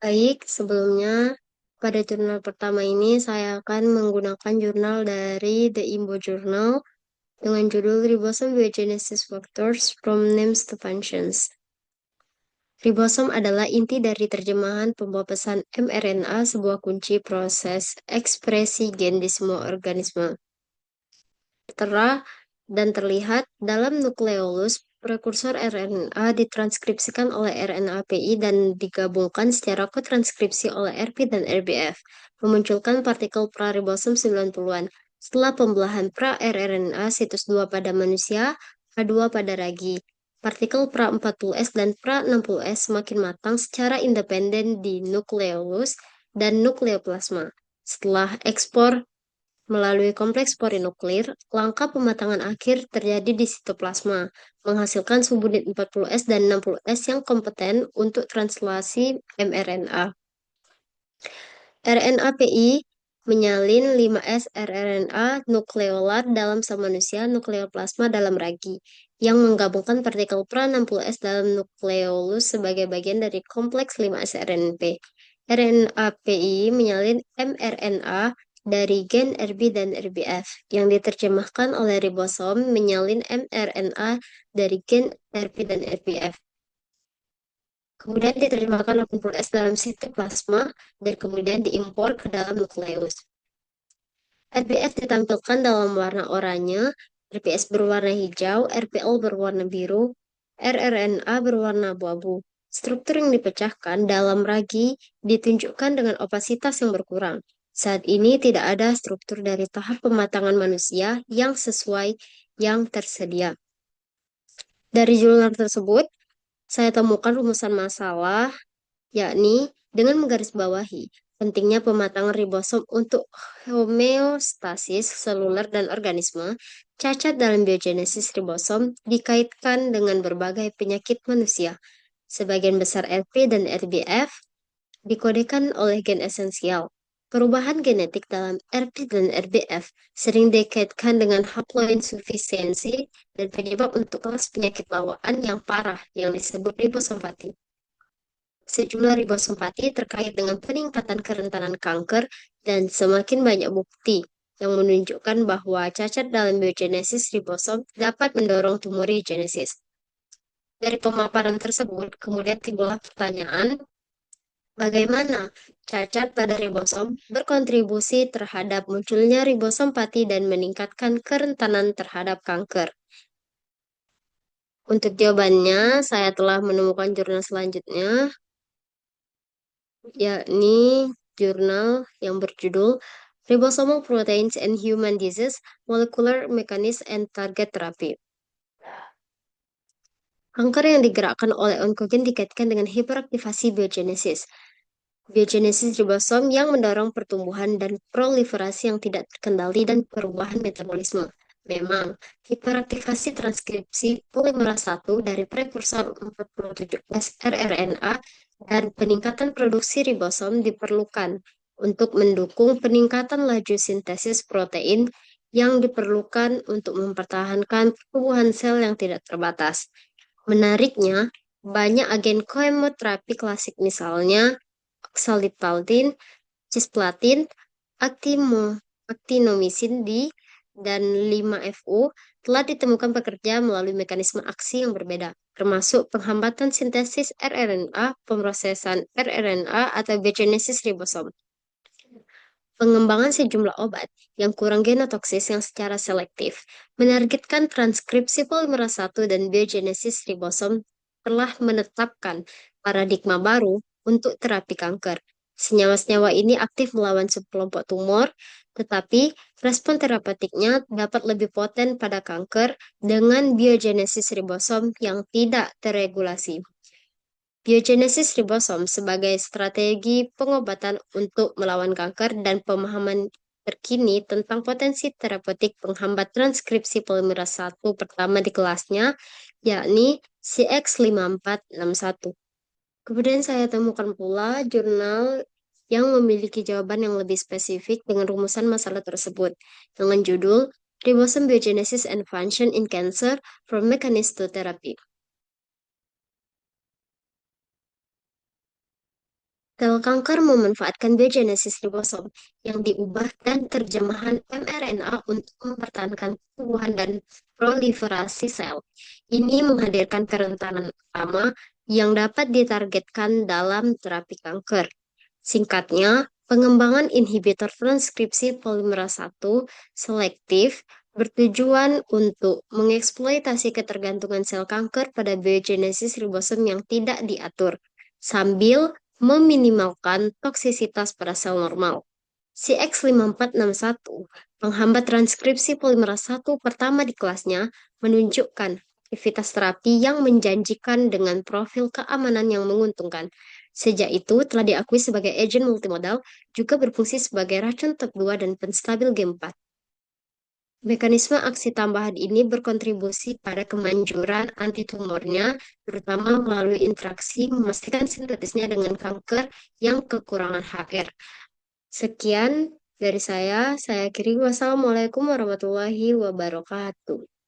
Baik, sebelumnya pada jurnal pertama ini saya akan menggunakan jurnal dari The IMBO Journal dengan judul Ribosome Biogenesis Factors from Names to Functions. Ribosom adalah inti dari terjemahan pembawa pesan mRNA, sebuah kunci proses ekspresi gen di semua organisme. Tertera dan terlihat dalam nukleolus, prekursor RNA ditranskripsikan oleh RNA-PI dan digabungkan secara kotranskripsi oleh RP dan RBF, memunculkan partikel praribosom 90-an. Setelah pembelahan pra-rRNA situs 2 pada manusia, H2 pada ragi. Partikel pra-40S dan pra-60S semakin matang secara independen di nukleolus dan nukleoplasma. Setelah ekspor melalui kompleks polinuklir, langkah pematangan akhir terjadi di sitoplasma, menghasilkan subunit 40S dan 60S yang kompeten untuk translasi mRNA. RNA-PI menyalin 5S rRNA nukleolar dalam sel manusia nukleoplasma dalam ragi, yang menggabungkan partikel pra-60S dalam nukleolus sebagai bagian dari kompleks 5S RNP. RNA-PI menyalin mRNA dari gen RB dan RBF, yang diterjemahkan oleh ribosom menyalin mRNA dari gen RB dan RBF. Kemudian diterjemahkan 80S dalam sitoplasma dan kemudian diimpor ke dalam nukleus. RBF ditampilkan dalam warna oranye, RPS berwarna hijau, RPL berwarna biru, rRNA berwarna abu-abu. Struktur yang dipecahkan dalam ragi ditunjukkan dengan opasitas yang berkurang. Saat ini tidak ada struktur dari tahap pematangan manusia yang sesuai yang tersedia. Dari jurnal tersebut, saya temukan rumusan masalah, yakni dengan menggarisbawahi pentingnya pematangan ribosom untuk homeostasis seluler dan organisme. Cacat dalam biogenesis ribosom dikaitkan dengan berbagai penyakit manusia. Sebagian besar RP dan RBF dikodekan oleh gen esensial. Perubahan genetik dalam RP dan RBF sering dikaitkan dengan haploinsufisiensi dan penyebab untuk kelas penyakit bawaan yang parah yang disebut ribosomati. Sejumlah ribosomati terkait dengan peningkatan kerentanan kanker dan semakin banyak bukti yang menunjukkan bahwa cacat dalam biogenesis ribosom dapat mendorong tumorigenesis. Dari pemaparan tersebut, kemudian timbullah pertanyaan, bagaimana cacat pada ribosom berkontribusi terhadap munculnya ribosompati dan meningkatkan kerentanan terhadap kanker? Untuk jawabannya, saya telah menemukan jurnal selanjutnya, yakni jurnal yang berjudul Ribosomal Proteins and Human Disease, Molecular Mechanism and Target Therapy. Kanker yang digerakkan oleh onkogen dikaitkan dengan hiperaktivasi biogenesis. Biogenesis ribosom yang mendorong pertumbuhan dan proliferasi yang tidak terkendali dan perubahan metabolisme. Memang, hiperaktivasi transkripsi polimerase 1 dari prekursor 47S rRNA dan peningkatan produksi ribosom diperlukan untuk mendukung peningkatan laju sintesis protein yang diperlukan untuk mempertahankan pertumbuhan sel yang tidak terbatas. Menariknya, banyak agen kemoterapi klasik misalnya oxaliplatin, cisplatin, actinomycin D, dan 5-FU telah ditemukan bekerja melalui mekanisme aksi yang berbeda, termasuk penghambatan sintesis rRNA, pemrosesan rRNA, atau biogenesis ribosom. Pengembangan sejumlah obat yang kurang genotoksis yang secara selektif menargetkan transkripsi polimerase 1 dan biogenesis ribosom telah menetapkan paradigma baru untuk terapi kanker. Senyawa-senyawa ini aktif melawan sekelompok tumor, tetapi respon terapeutiknya dapat lebih poten pada kanker dengan biogenesis ribosom yang tidak terregulasi. Biogenesis ribosom sebagai strategi pengobatan untuk melawan kanker dan pemahaman terkini tentang potensi terapeutik penghambat transkripsi polimerase 1 pertama di kelasnya, yakni CX5461. Kemudian saya temukan pula jurnal yang memiliki jawaban yang lebih spesifik dengan rumusan masalah tersebut, dengan judul Ribosome Biogenesis and Function in Cancer from Mechanism to Therapy. Sel kanker memanfaatkan biogenesis ribosom yang diubah dan terjemahan mRNA untuk mempertahankan tumbuhan dan proliferasi sel. Ini menghadirkan kerentanan utama yang dapat ditargetkan dalam terapi kanker. Singkatnya, pengembangan inhibitor transkripsi polimerase 1 selektif bertujuan untuk mengeksploitasi ketergantungan sel kanker pada biogenesis ribosom yang tidak diatur, sambil meminimalkan toksisitas pada sel normal. CX5461, penghambat transkripsi polimerase 1 pertama di kelasnya, menunjukkan aktivitas terapi yang menjanjikan dengan profil keamanan yang menguntungkan. Sejak itu telah diakui sebagai agen multimodal, juga berfungsi sebagai racun TOP2 dan penstabil G4. Mekanisme aksi tambahan ini berkontribusi pada kemanjuran antitumornya, terutama melalui interaksi memastikan sintetisnya dengan kanker yang kekurangan HR. Sekian dari saya akhiri. Wassalamualaikum warahmatullahi wabarakatuh.